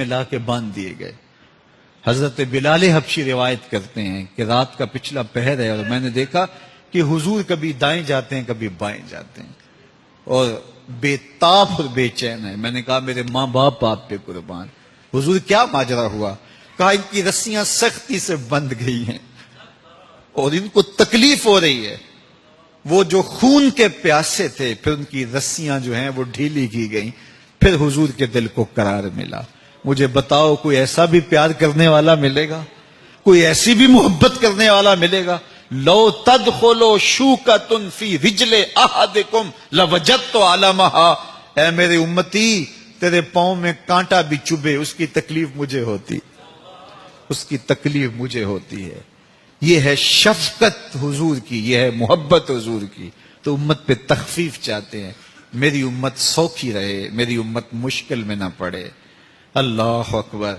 میں لا کے باندھ دیے گئے۔ حضرت بلال حبشی روایت کرتے ہیں کہ رات کا پچھلا پہر ہے اور میں نے دیکھا کہ حضور کبھی دائیں جاتے ہیں کبھی بائیں جاتے ہیں اور بے تاب اور بے چین ہے۔ میں نے کہا میرے ماں باپ آپ پہ قربان، حضور کیا ماجرا ہوا؟ کہا ان کی رسیاں سختی سے بند گئی ہیں اور ان کو تکلیف ہو رہی ہے۔ وہ جو خون کے پیاسے تھے پھر ان کی رسیاں جو ہیں وہ ڈھیلی کی گئیں، پھر حضور کے دل کو قرار ملا۔ مجھے بتاؤ کوئی ایسا بھی پیار کرنے والا ملے گا؟ کوئی ایسی بھی محبت کرنے والا ملے گا؟ لو تدخلوا شوکۃ فی رجل احدکم لوجدت علمھا، اے میرے امتی تیرے پاؤں میں کانٹا بھی چبھے اس کی تکلیف مجھے ہوتی، اس کی تکلیف مجھے ہوتی ہے۔ یہ ہے شفقت حضور کی، یہ ہے محبت حضور کی۔ تو امت پہ تخفیف چاہتے ہیں، میری امت سوکھی رہے، میری امت مشکل میں نہ پڑے۔ اللہ اکبر۔